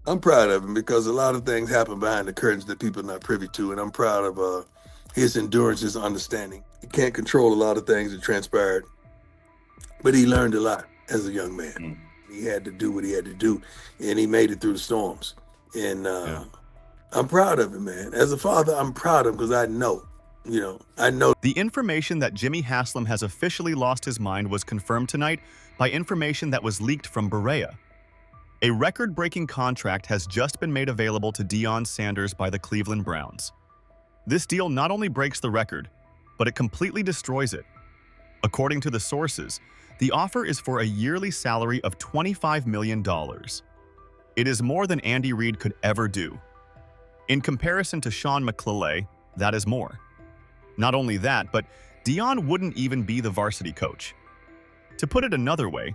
I'm proud of him because a lot of things happen behind the curtains that people are not privy to, and I'm proud of his endurance, his understanding. He can't control a lot of things that transpired, but he learned a lot as a young man. Mm, He had to do what he had to do, and he made it through the storms. And yeah. I'm proud of him, man. As a father, I'm proud of him because I know. The information that Jimmy Haslam has officially lost his mind was confirmed tonight by information that was leaked from Berea. A record-breaking contract has just been made available to Deion Sanders by the Cleveland Browns. This deal not only breaks the record, but it completely destroys it. According to the sources, the offer is for a yearly salary of $25 million. It is more than Andy Reid could ever do. In comparison to Sean McClellan, that is more. Not only that, but Deion wouldn't even be the varsity coach. To put it another way,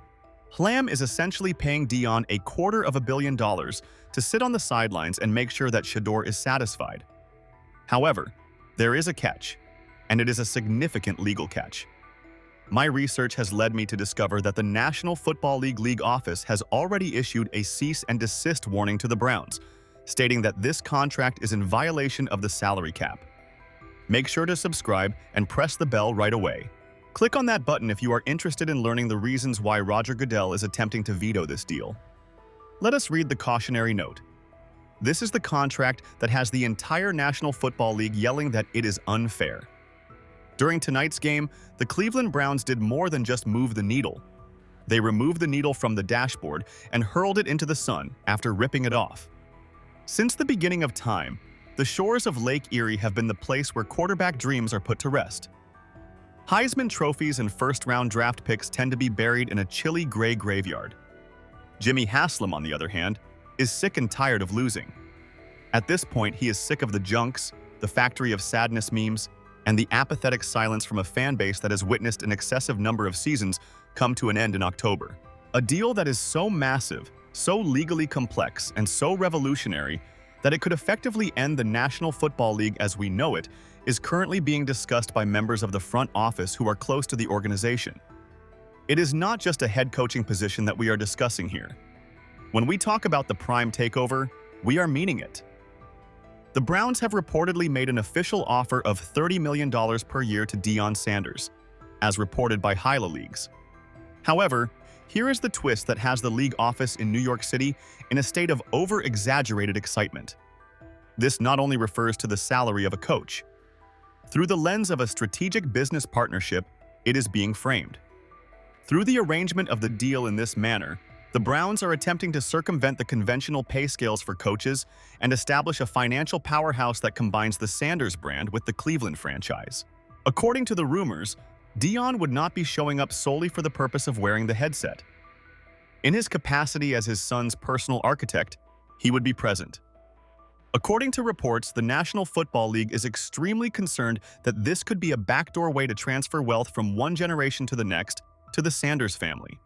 Hlam is essentially paying Deion $250 million to sit on the sidelines and make sure that Shedeur is satisfied. However, there is a catch, and it is a significant legal catch. My research has led me to discover that the National Football League office has already issued a cease and desist warning to the Browns, stating that this contract is in violation of the salary cap. Make sure to subscribe and press the bell right away. Click on that button if you are interested in learning the reasons why Roger Goodell is attempting to veto this deal. Let us read the cautionary note. This is the contract that has the entire National Football League yelling that it is unfair. During tonight's game, the Cleveland Browns did more than just move the needle. They removed the needle from the dashboard and hurled it into the sun after ripping it off. Since the beginning of time, the shores of Lake Erie have been the place where quarterback dreams are put to rest. Heisman trophies and first-round draft picks tend to be buried in a chilly gray graveyard. Jimmy Haslam, on the other hand, is sick and tired of losing. At this point, he is sick of the junks, the factory of sadness memes, and the apathetic silence from a fan base that has witnessed an excessive number of seasons come to an end in October. A deal that is so massive, so legally complex, and so revolutionary that it could effectively end the National Football League as we know it is currently being discussed by members of the front office who are close to the organization. It is not just a head coaching position that we are discussing here. When we talk about the prime takeover, we are meaning it. The Browns have reportedly made an official offer of $30 million per year to Deion Sanders, as reported by Hyla Leagues. However, here is the twist that has the league office in New York City in a state of over-exaggerated excitement. This not only refers to the salary of a coach. Through the lens of a strategic business partnership, it is being framed. Through the arrangement of the deal in this manner, the Browns are attempting to circumvent the conventional pay scales for coaches and establish a financial powerhouse that combines the Sanders brand with the Cleveland franchise. According to the rumors, Deion would not be showing up solely for the purpose of wearing the headset. In his capacity as his son's personal architect, he would be present. According to reports, the National Football League is extremely concerned that this could be a backdoor way to transfer wealth from one generation to the next to the Sanders family.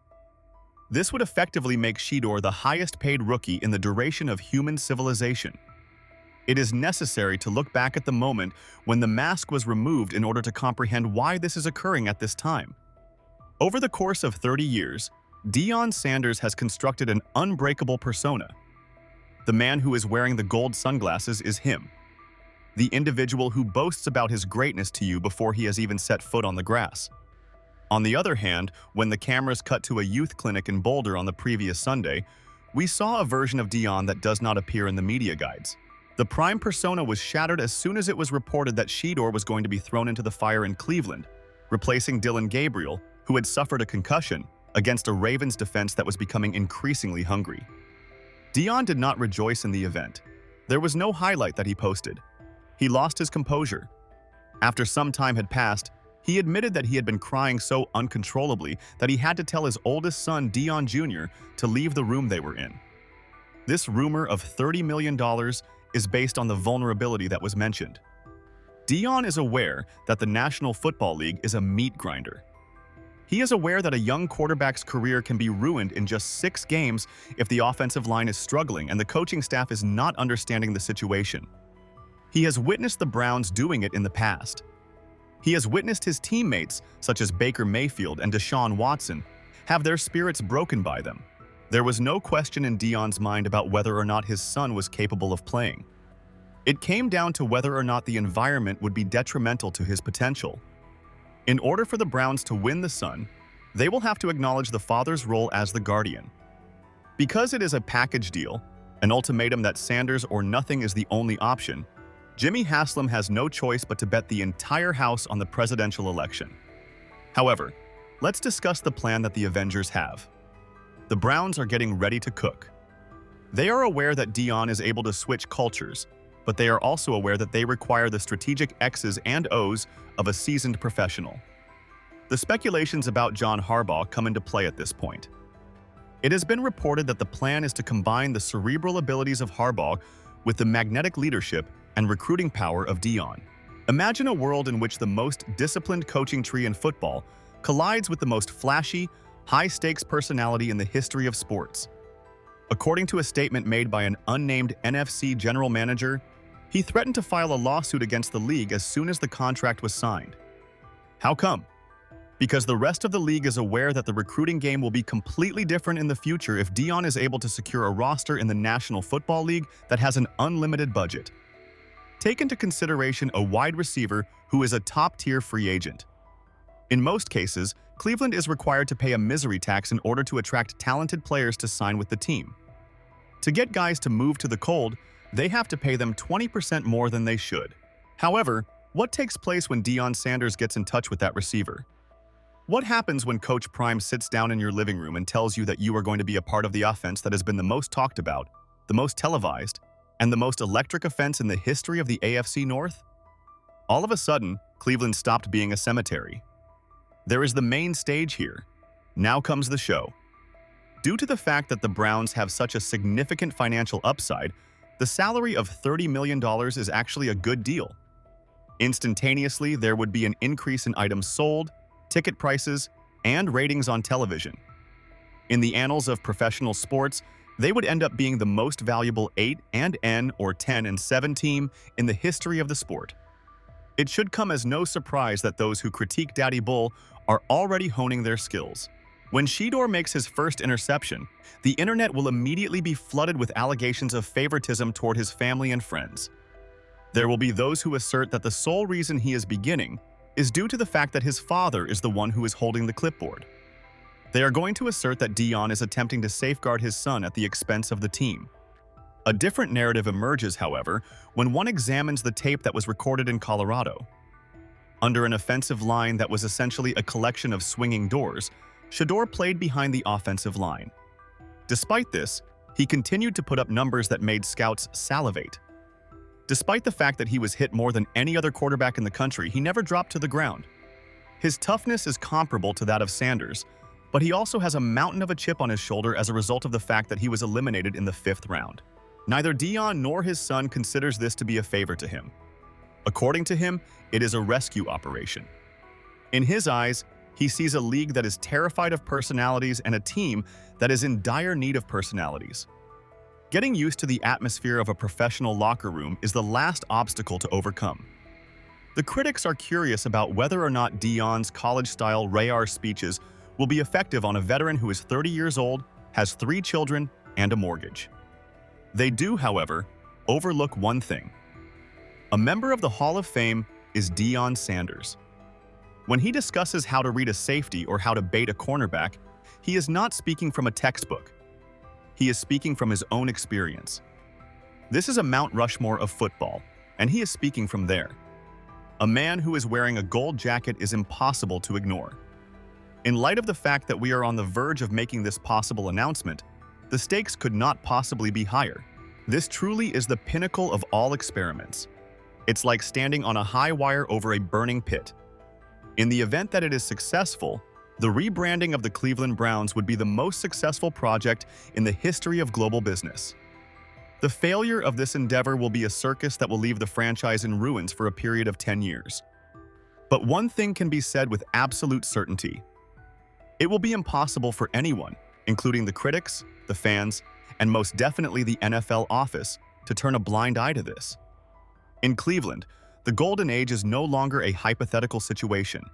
This would effectively make Shedeur the highest-paid rookie in the duration of human civilization. It is necessary to look back at the moment when the mask was removed in order to comprehend why this is occurring at this time. Over the course of 30 years, Deion Sanders has constructed an unbreakable persona. The man who is wearing the gold sunglasses is him. The individual who boasts about his greatness to you before he has even set foot on the grass. On the other hand, when the cameras cut to a youth clinic in Boulder on the previous Sunday, we saw a version of Deion that does not appear in the media guides. The prime persona was shattered as soon as it was reported that Shedeur was going to be thrown into the fire in Cleveland, replacing Dillon Gabriel, who had suffered a concussion, against a Ravens defense that was becoming increasingly hungry. Deion did not rejoice in the event. There was no highlight that he posted. He lost his composure. After some time had passed, he admitted that he had been crying so uncontrollably that he had to tell his oldest son, Deion Jr., to leave the room they were in. This rumor of $30 million is based on the vulnerability that was mentioned. Deion is aware that the National Football League is a meat grinder. He is aware that a young quarterback's career can be ruined in just 6 games if the offensive line is struggling and the coaching staff is not understanding the situation. He has witnessed the Browns doing it in the past. He has witnessed his teammates, such as Baker Mayfield and Deshaun Watson, have their spirits broken by them. There was no question in Deion's mind about whether or not his son was capable of playing. It came down to whether or not the environment would be detrimental to his potential. In order for the Browns to win the son, they will have to acknowledge the father's role as the guardian. Because it is a package deal, an ultimatum that Sanders or nothing is the only option, Jimmy Haslam has no choice but to bet the entire house on the presidential election. However, let's discuss the plan that the Avengers have. The Browns are getting ready to cook. They are aware that Deion is able to switch cultures, but they are also aware that they require the strategic X's and O's of a seasoned professional. The speculations about John Harbaugh come into play at this point. It has been reported that the plan is to combine the cerebral abilities of Harbaugh with the magnetic leadership and recruiting power of Deion. Imagine a world in which the most disciplined coaching tree in football collides with the most flashy, high-stakes personality in the history of sports. According to a statement made by an unnamed NFC general manager, he threatened to file a lawsuit against the league as soon as the contract was signed. How come? Because the rest of the league is aware that the recruiting game will be completely different in the future if Deion is able to secure a roster in the National Football League that has an unlimited budget. Take into consideration a wide receiver who is a top-tier free agent. In most cases, Cleveland is required to pay a misery tax in order to attract talented players to sign with the team. To get guys to move to the cold, they have to pay them 20% more than they should. However, what takes place when Deion Sanders gets in touch with that receiver? What happens when Coach Prime sits down in your living room and tells you that you are going to be a part of the offense that has been the most talked about, the most televised, and the most electric offense in the history of the AFC North? All of a sudden, Cleveland stopped being a cemetery. There is the main stage here. Now comes the show. Due to the fact that the Browns have such a significant financial upside, the salary of $30 million is actually a good deal. Instantaneously, there would be an increase in items sold, ticket prices, and ratings on television. In the annals of professional sports, they would end up being the most valuable 8-N or 10-7 team in the history of the sport. It should come as no surprise that those who critique Daddy Bull are already honing their skills. When Shedeur makes his first interception, the internet will immediately be flooded with allegations of favoritism toward his family and friends. There will be those who assert that the sole reason he is beginning is due to the fact that his father is the one who is holding the clipboard. They are going to assert that Deion is attempting to safeguard his son at the expense of the team. A different narrative emerges, however, when one examines the tape that was recorded in Colorado. Under an offensive line that was essentially a collection of swinging doors, Shedeur played behind the offensive line. Despite this, he continued to put up numbers that made scouts salivate. Despite the fact that he was hit more than any other quarterback in the country, he never dropped to the ground. His toughness is comparable to that of Sanders, but he also has a mountain of a chip on his shoulder as a result of the fact that he was eliminated in the 5th round. Neither Deion nor his son considers this to be a favor to him. According to him, it is a rescue operation. In his eyes, he sees a league that is terrified of personalities and a team that is in dire need of personalities. Getting used to the atmosphere of a professional locker room is the last obstacle to overcome. The critics are curious about whether or not Deion's college-style Rayar speeches will be effective on a veteran who is 30 years old, has 3 children, and a mortgage. They do, however, overlook one thing. A member of the Hall of Fame is Deion Sanders. When he discusses how to read a safety or how to bait a cornerback, he is not speaking from a textbook. He is speaking from his own experience. This is a Mount Rushmore of football, and he is speaking from there. A man who is wearing a gold jacket is impossible to ignore. In light of the fact that we are on the verge of making this possible announcement, the stakes could not possibly be higher. This truly is the pinnacle of all experiments. It's like standing on a high wire over a burning pit. In the event that it is successful, the rebranding of the Cleveland Browns would be the most successful project in the history of global business. The failure of this endeavor will be a circus that will leave the franchise in ruins for a period of 10 years. But one thing can be said with absolute certainty. It will be impossible for anyone, including the critics, the fans, and most definitely the NFL office, to turn a blind eye to this. In Cleveland, the golden age is no longer a hypothetical situation.